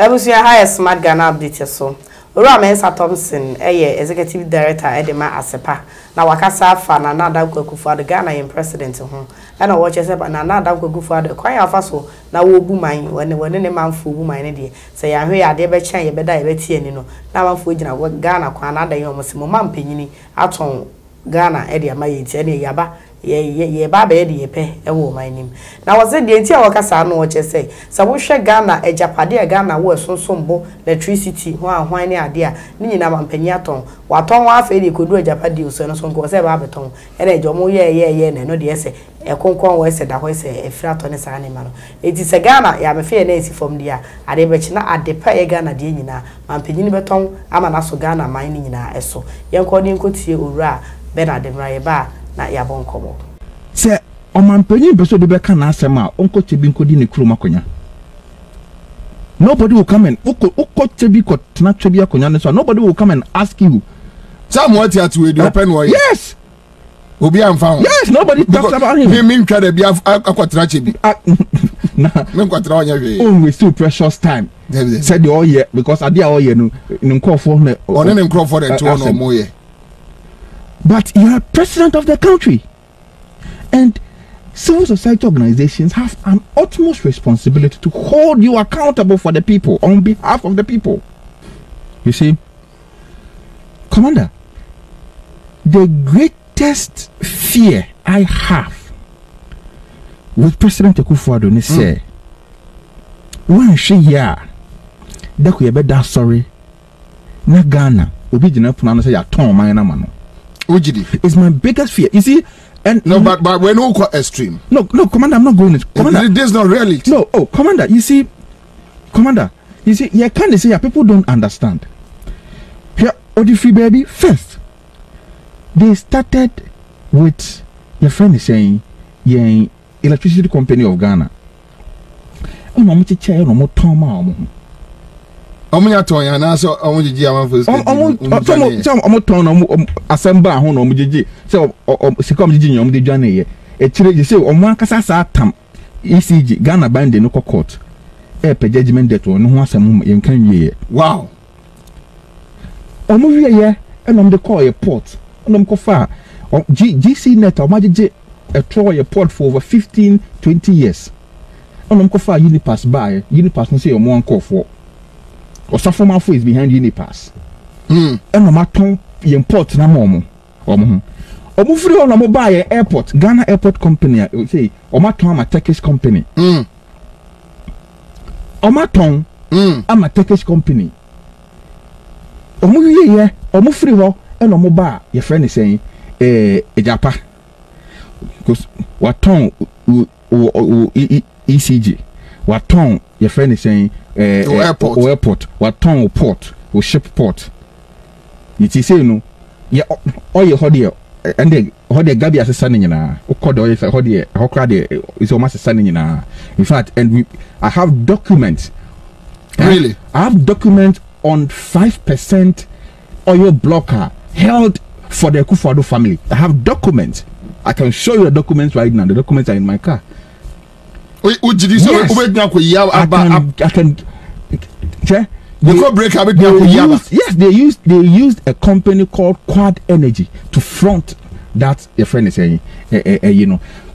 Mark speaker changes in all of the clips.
Speaker 1: Ebusia high smart Ghana update so. Ora Mensa Thompson executive director Edema Asepa. Na wakasa afa na nada kwakufa the Ghana in president ho. Na watch say na nada kwakufa the kwan afa so na wo bu man wone ne manfo bu man ne de. Say ya hwe ade be kyan ye beda ye betie ni no. Na manfo gina Ghana kwan na da ye omsemo mampanyini aton Ghana e de amaye tie ne yaba ye baba ye de ye pe e wo man nim. Na wo se de ntia wakasa no watch say so wo hwe Ghana ejapade e Ghana wo esonsombo electricity ho ahwan ne ade a ni nyina mampanyi aton waton wa afa de kodu ejapade so no so nko se ba beton e na ejomo ye na no de ese e konkon wo ese da ho ese e fra to ne sa ne ma no eti se Ghana ya me fe na esi from dia ade be chi na ade pa ye Ghana de nyina mampanyi ni beton ama na so Ghana man ni nyina eso yenko de nkotie owura Bernard Mraye ba na ya bonkomo
Speaker 2: se o mampanyi beso de be ka na asema onko tebi nkodi ne kuro makonya. Nobody will come and nobody will come and ask you.
Speaker 3: Somewhat at with the open way.
Speaker 2: Yes.
Speaker 3: Will be unfound.
Speaker 2: Yes, nobody talks about him.
Speaker 3: Him try to be a quatrachi.
Speaker 2: Oh, it's too precious time. Said the all year because I did all year no call for me
Speaker 3: or then call for the 2 or more.
Speaker 2: But you are president of the country. And civil society organizations have an utmost responsibility to hold you accountable for the people, on behalf of the people. You see, Commander, the greatest fear I have with President Akufo-Addo is say, when she ya, that we better sorry, na Ghana, obi jina puna say ya ton man na mano. It's my biggest fear. You see. And
Speaker 3: no, but we're not quite extreme.
Speaker 2: No, Commander, I'm not going to. Commander,
Speaker 3: this is not reality.
Speaker 2: No, Commander, you see, you can't say people don't understand. Here, Odifri baby, first, they started with your friend is saying, yeah, electricity company of Ghana. Oh, no, I'm chair, no more Tom.
Speaker 3: Omunya ton ya na so omu jiji am first.
Speaker 2: Omu ton assemble ahun omu jiji. Se sikom jiji nyom de dwane ye. E kire je se omu akasa sa tam ECG Ghana band no court. E pe judgment debt no ho asem ye kan wie ye.
Speaker 3: Wow.
Speaker 2: Omu wie ye e nom de call ye port. Nom ko fa GC net omu jiji e throw ye port for over 15-20 years. Nom ko fa Unipass buy. Unipass no say omu anko for or Safomafo is behind Unipass. And no matter import na momo. Omu free on no buy airport, Ghana Airport Company, say, or maton a Turkish company. Omaton, I'm a Turkish company. Omu ye, omu free ho, and no buy, your friend is saying, Japa. Because waton ECG. Waton, your friend is saying, airport, what town port, or ship port. It is say no, yeah, all your hodie, and then hodie Gabi as a son in a hodie, hodie is almost a son in a. In fact, and I have documents.
Speaker 3: Really?
Speaker 2: I have documents on 5% oil blocker held for the Akufo-Addo family. I have documents. I can show you the documents right now. The documents are in my car.
Speaker 3: Yes.
Speaker 2: They used a company called Quad Energy to front that your friend is saying.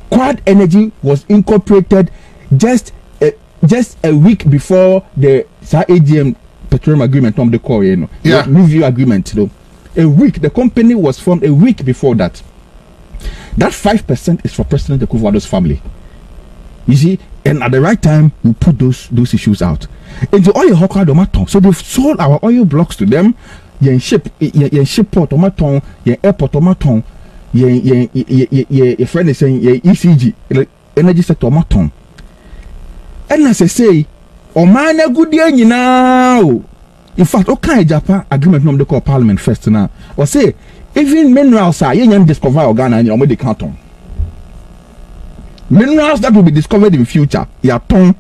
Speaker 2: Quad Energy was incorporated just a week before the AGM petroleum agreement on the core, review agreement. A week, the company was formed a week before that. That 5% is for President Akufo-Addo's family. You see, and at the right time, we put those issues out. Into oil hawker domaton. So they've sold our oil blocks to them. Yen ship port domaton, yen airport domaton, your friend is saying ECG, energy sector domaton. And as I say, oh man, a good day now. In fact, okay, Japan agreement no call Parliament first now. Or say, even minerals are yen discover Ghana and your canton. Minerals that will be discovered in future, ya ton.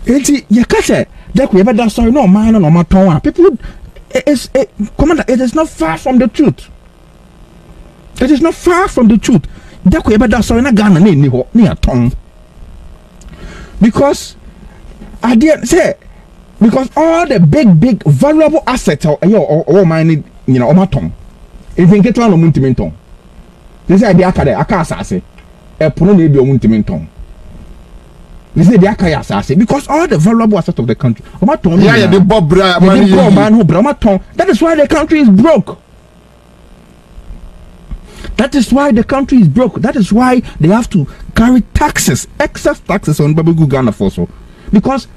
Speaker 2: Enti yakase that we ever done sorry no man no maton. People, Commander, it is not far from the truth. It is not far from the truth. That we ever done sorry na Ghana ni a ton. Because idea say because all the big valuable assets or mining, you know, omaton. If you get one muntimenton. This idea aka asase. E pono na ebi muntimenton. This is the aka asase because all the valuable assets of the country. Omaton.
Speaker 3: Yeah, the Bobra
Speaker 2: man who omaton. That is why the country is broke. That is why the country is broke. That is why they have to carry taxes, excess taxes on Babagu Ghana for so. Because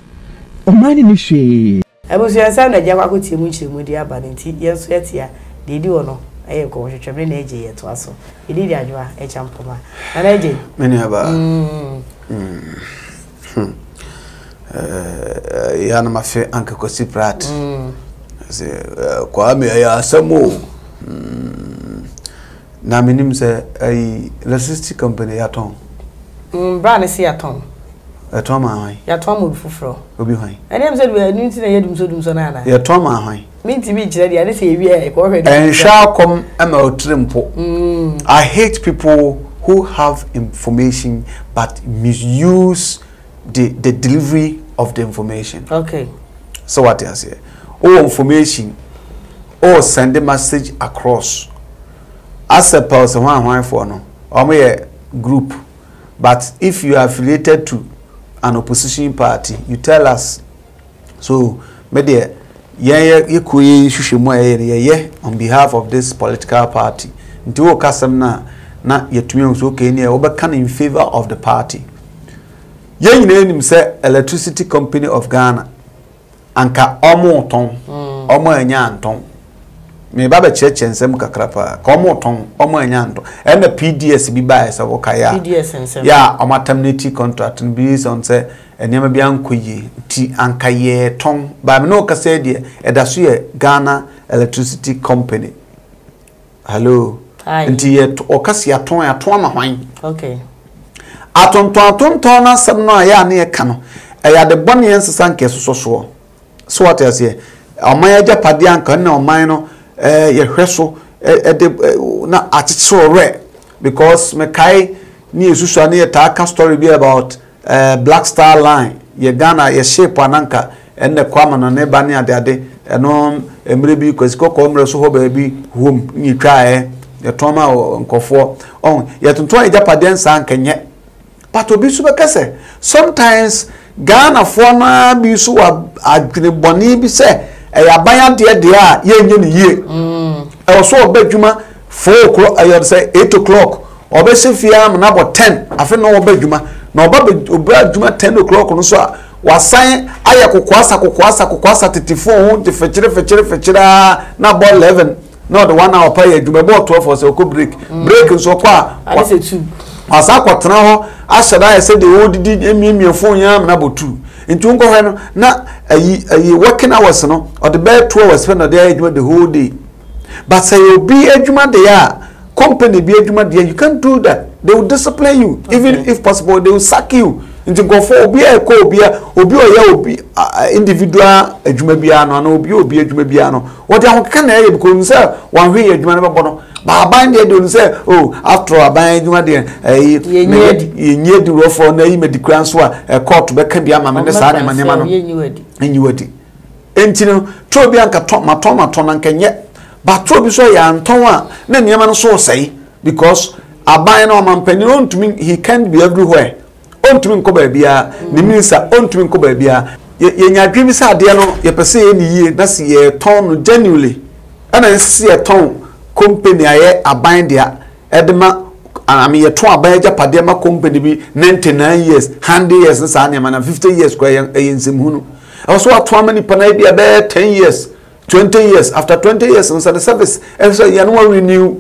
Speaker 2: money ni she.
Speaker 1: Ebusu yansa na jaba ko tie mu chiremu di abanti yenso yetia de di wono aye ko hwehwemre na eje yeto aso. Idi di adwa e champoma. Na eje.
Speaker 4: Meni aba. Ya na mafe anke ko siprat. Se kwa me ya asamo. Na minim se ai electricity company ya ton.
Speaker 1: Brand si ya ton.
Speaker 4: Ya ton ma hwan. Ya
Speaker 1: ton mo fufuro.
Speaker 4: Obi hwan.
Speaker 1: Ene am se do enu ti na yedum so na na.
Speaker 4: Ya ton ma hwan.
Speaker 1: Minti bi kire dia ne se ewi e ko hwe.
Speaker 4: En sha kom ama otrempo. I hate people who have information but misuse the delivery of the information.
Speaker 1: Okay.
Speaker 4: So what I say? All information or send a message across. As a person one for no or group, but if you are affiliated to an opposition party, you tell us. So media on behalf of this political party nti kasam na yetumi so Kenya obekan in favor of the party. Yen nyina say Electricity Company of Ghana anka omo ton omo anya anton me baba cheche nsem kakrapa ka omo ton omo anya anton and the PDS bi ba esa wokaya
Speaker 1: PDS nsem
Speaker 4: ya omo terminate contract based on say enema bi ankoye ti anka ye ton ba me no ka say de edaso ye Ghana Electricity Company. Hello. Nti ye okasi aton ama hwan.
Speaker 1: Okay.
Speaker 4: Atonton na sem no ya na ye ka no ya de bone ensesa nke so so what I say oman ya japade anka na oman no ye hweso na atitso re because me kai ni esusu na ye ta story be about Black Star Line ye Ghana ye shape ananka enne kwama no ne ba ne ade eno emre bi kwesiko ko mre so ho ba bi home ni twae ye toma nkofo on ye tonton ye japade ansa anka nye but obi su bekase sometimes Ghana for na bi su wa agreboni bi se ya ban de a ye nye ne yie e so obadwuma 4 o'clock I say 8 o'clock obe se fia am na bo 10 afi no obadwuma na obadwuma 10 o'clock no so wasan aye kokoasa 34 ho de fechire na bo 11 no the 1 hour pay adwuma bo 12 for say ko break so kwa
Speaker 1: I say 2
Speaker 4: asa kwatena ho ashada say the old did emiemiefo yan na bo 2 nti unko hwe no na ayi working hours no or the bed 2 hours spend there adwuma the whole day but say you be adwuma there ya company be adwuma there you can't do that. They will discipline you. Okay. Even if possible they will sack you into go for obi obi individual adwuma bia no na obi adwuma bia no what they can na because say one way adwuma na bono ba ban dey do say oh after aban adwuma dey ye di ro for na yi medicran so a court be ka bia ma me sa na manema no enyiwadi entino tro bia nka maton na nka nye ba tro bi so ya nton a na niema no so sei because aban na omanpanyin ontumi he can't be everywhere ontumi nko ba bia the minister ontumi nko ba bia ye nyadwe bi sa ade no ye pese ye ni yie na se ye ton no genuinely ana se ye ton company aye aban dia edema ami ye ton aban japade ma company bi 99 years 100 years na sa na 50 years kwa ye nsem hunu also ato amani pana bi be 10 years 20 years after 20 years on the service and so you know renew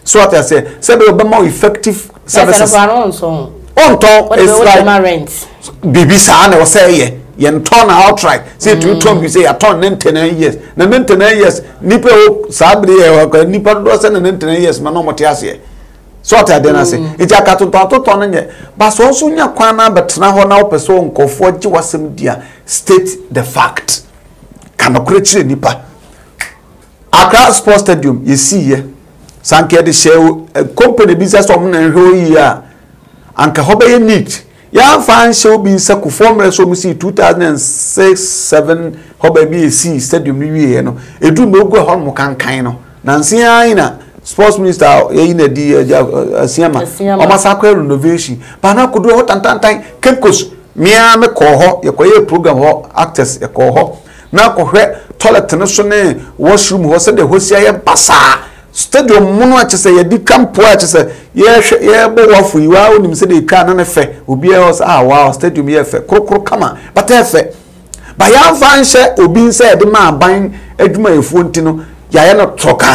Speaker 4: so what I say be more effective services on top is like
Speaker 1: rent
Speaker 4: bibi sa na say ye turn outright say to turn you say turn 99 years na 99 years nipa o sabre e nipa do say na 99 years ma no motiase so what I dey say it akato to no nye ba so so nya kwan na betena ho na opeso nkofo gi wasem dia state the fact can operate nipa Accra Sports Stadium you see here sanke de share company business om na hwe yi a anka ho be neat ya fan show bin se ku formula so mu si 2006-7 hoba bi esi stadium ni wie no edu me ogu ho mo kankan no nansi an na sports minister ye na di asiama o masakwa renovation ba na kodo ho tantantan kekos mia me ko ho ye ko ye program ho actors ye ko ho na ko hwe toilet no so ne washroom ho se de hosia ye basa stadium muno a chese ye di campo a chese ye bo wafu yiwa onim se de ka na ne fe obi e ho wow stadium ye fe krokro kama but e fe ba ya fa nche obi nse de ma ban adwuma efu ntino ya ye no troka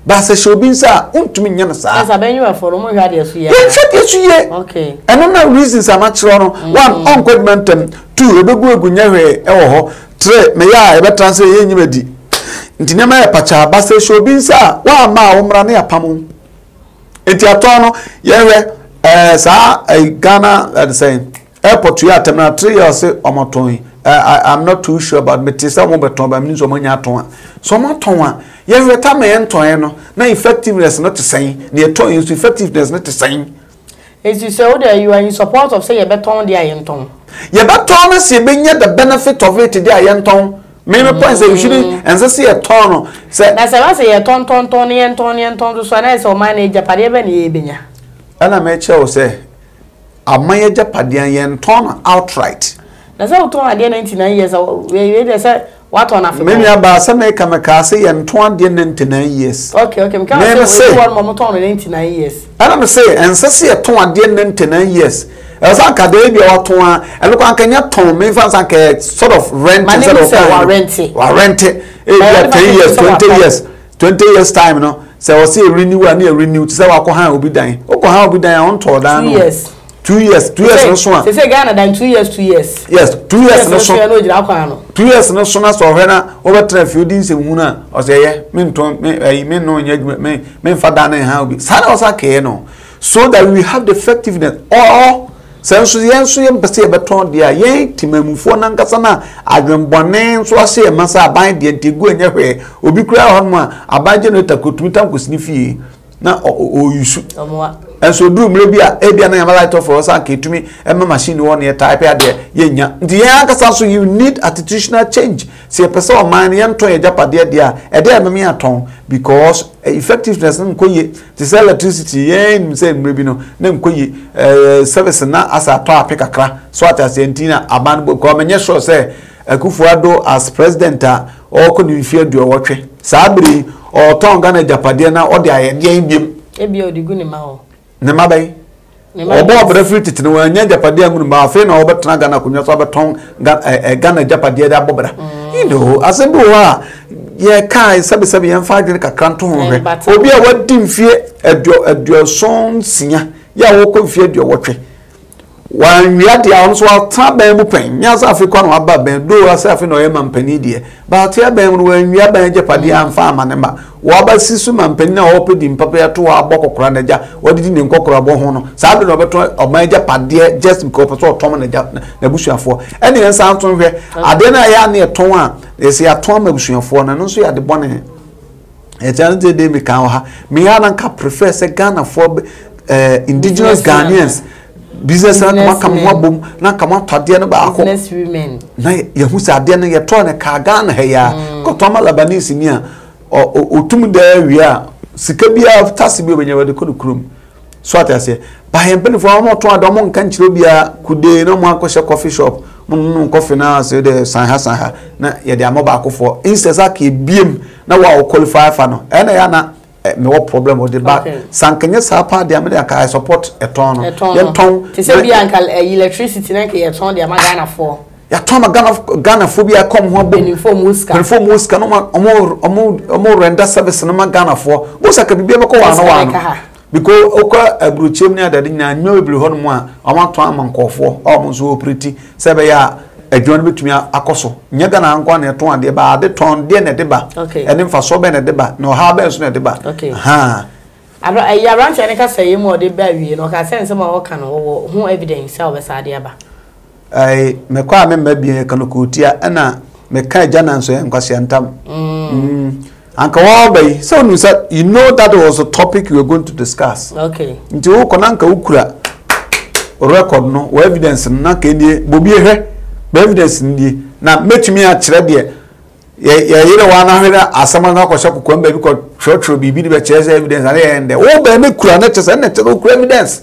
Speaker 4: ba se shobi nse a untumi nya na sa
Speaker 1: asa ben you for mo hwa de so ye
Speaker 4: okay eno na reasons am chiro no one uncodmentem two ebegu egunya hwe e wo ho three me ya e betra se ye nyimadi nti nema ya pacha ba se shobi nse a wa ma wo mra na ya pam enti atono ye hwe sa Ghana at saying airport you atemna 3 years omoton I'm not too sure about me tisa mo beton ba mini so manya ton so mo ton a ye reta me enton no na effectiveness not to say na ton is effectiveness not to say
Speaker 1: as you say you are in support of say ye beton dia yenton
Speaker 4: ye beton na se benya the benefit of it dia yenton me point say you shouldn't and say ye ton no say
Speaker 1: na say ye ton yenton so na say o manager pade be na ye benya
Speaker 4: ana me che o say amanye japade yenton outright.
Speaker 1: That's how to 99 years we say what on Africa.
Speaker 4: Many about some make a say and 99 years.
Speaker 1: Okay, we can't say one more 99 years.
Speaker 4: I'm say and say a 99 years. As I can be or to and look, I can not tone me fans sort of rent instead of rent it. 10 years, 20 years time, no. So I see renew and renew to say Okohan will be dying. Okohan will be dying on to 2 years. 2 years no so.
Speaker 1: Say Ghana than 2 years.
Speaker 4: Yes, 2 years no so. 2 years no so na so hena over traffic se huna o say ye me no nya me fada na ha obi. Sada o sa ke no. So that we have the effectiveness or sense yen so ye mpese beton dia ye timamufo na nkasa na adwenbone so ase e masa aban de ntegu enya hwe obi kura ho no a aban generator kotumita nkosini fie na o yusu and so do mrebia ebia na yama light for us and ketumi ema machine one ye type ade ye nya ndi yan kasa so you need attitudinal change see person o man ye nton ye japade ade a ede em me aton because effectiveness nkoye to sell electricity ye nim say mrebi no na nkoye service na asa to apekakra so at asentina aban ko menye sure say Akufo-Addo as president o ko ni fie do wotwe sabri o ton Ghana japade na o de ayede biem
Speaker 1: ebi odigu ni ma ho
Speaker 4: ne mabai obo obrefri titine wanya japade angunu ma afi na obetena Ghana kunyo so beton Ghana japade da bobra you know asembi wa ye kai sabe yan faadwe kakranto ho hwe obi a wadi mfie aduo son sinya ya wo ko mfie aduo wotwe wan wiade a onso ata ban mu pen nya sa afi kwa no aba ban do asa afi no ye mampani die ba tia ban mu wan wia ban japade amfa amanema wo ba sisu mampani na wo pedi mpapa ya to abokokora na ja wodi ni nkokora bo ho no sa be no beto oman japade just because so tom na busuafo ene yan sa anton hwe ade na ya na eton a ese ya ton ma busuafo na no so ya de bone e chan de me kan ha me ya na ka prefer se Ghana for indigenous Ghanaians business na kama bom na kama tade no ba akọ
Speaker 1: business women
Speaker 4: na ye hu sa ade no ye to na ka Ghana he ya ko to ma Lebanese ni a otum da wi a sika bia tase bi obenya wade kodukrum so atase ba he mpeni fo mo to adom nka nchiro bia kude no mo akọhye coffee shop mo coffee na se de sanha na ye de amoba akofo instead aka biem na wa qualify fa no ena ya na me what problem with the back sankenya sapa de amede aka support eton no ye ton
Speaker 1: ti se bia ankal electricity na ke ye ton de Ghana for
Speaker 4: ya ton Ghana for bia come ho bom
Speaker 1: inform muska
Speaker 4: no omo render service no Ghana for bo saka bibia be ko wa no because okwa abruchem ni adade nya nyo ebiri ho no mu a amaton amankofo omo so operate se be ya adwan betumi akoso nya Ghana anko na eton ade ba ade ton de na de ba ene mfa so be na de ba no ha be so na de ba ha
Speaker 1: abro ya ranch ene ka say mu ode ba wie no ka sense ma wo kan wo ho evidence a wo be sa ade ba
Speaker 4: ai me kwa me mabie kan ko tia na me ka jana nso en kwase antam anka wo bai so nu say you know that was a topic we were going to discuss
Speaker 1: okay
Speaker 4: nti wo kona nka ukura record no wo evidence na ka nie bobi ehwe be evidence ndie na metumi a kire de ye yire wa na hwere asama na kwhye kokomba bi ko twotwo bibi be kire evidence na ye ende wo ba me kura na tese na tese kura evidence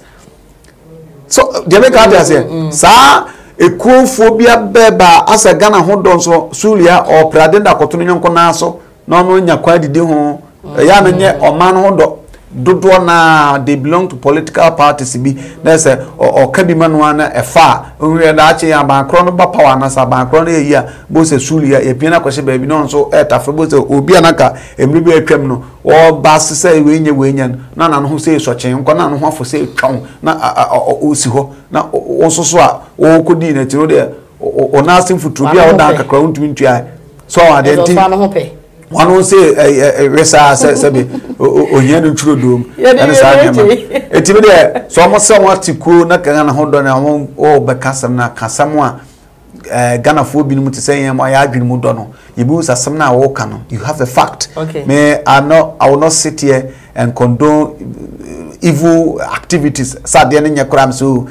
Speaker 4: so de me ka say sa ekuofobia beba asa Ghana ho donso sulia o pradenda kotono nyonko na so na no nya kwa didi ho ya na nye oman ho dodo na they belong to political parties bi na say o kabi manwa na efa onwe na ache ya ban kro no ba power na sa ban kro na ye ya bo se sulia ye pia na kwhye ba bi no so etafe bo se obi anaka emri bi atwam no o ba se we nya na no ho se so chen nko na no ho afo se twon na o si ho na o so a o kodi na tiro de o na asim futu bi a o da kakra untumi ntua so a de nti one will say resa sabi onye no nturo dom na sa nyama etibe de so mo se mo atiku na kan na hodo na o be kasam na kasam a Ghana fo bi no tse yen mo ya adwene mu do no yibu sasam na wo ka no you have the fact me I will not sit here and condone evil activities sa de ne nyekram so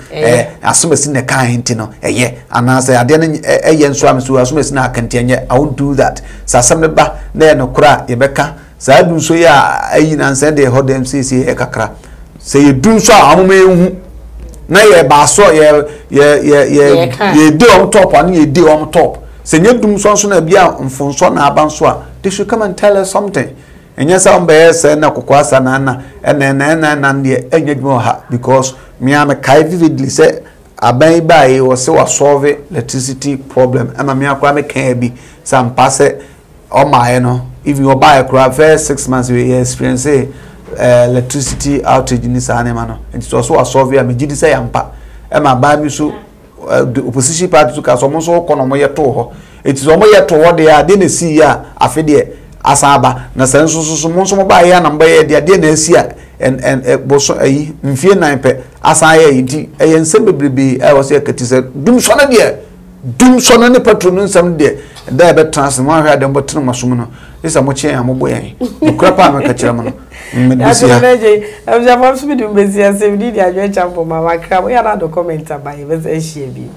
Speaker 4: asomasi ne kan hinti no ana say ade ne nso am so asomasi na akanti enye I won't do that sasam ne ba na no kura ye beka sa du so ya ayi na nse de ho dem CC kakra say you do so amoma ehu na ye ba so ye de on top and ye de on top say nye dum so na bia mfonso na aba so a they should come and tell us something. And yes, I'm better na kukwasa na de enyedmo ha because me am kai vividly say aban bai o se wa solve electricity problem ama me akwa me kan bi some pass o my no if you buy a crop first 6 months we experience electricity outage ni sa na no and so wa solve am gidi say ampa ama ba mi so the opposition party to ka so mo so kono ye to ho it is o mo ye to ho de ade na si ya afede asaba na senso mo ba ya na mba ye de na asia en boso ayi mfie nan pe asa ya yiti ensem bebrebe e wo se kati se dum so na ne patron nsam de da be transfer hwa de mbotene masom no isa mo che ambo yan okra pa me ka kire mo no medisia
Speaker 1: am ja fam so bi dum besia se bi di adwe champo ma wakra mo ya na do comment ba ye be se hie bi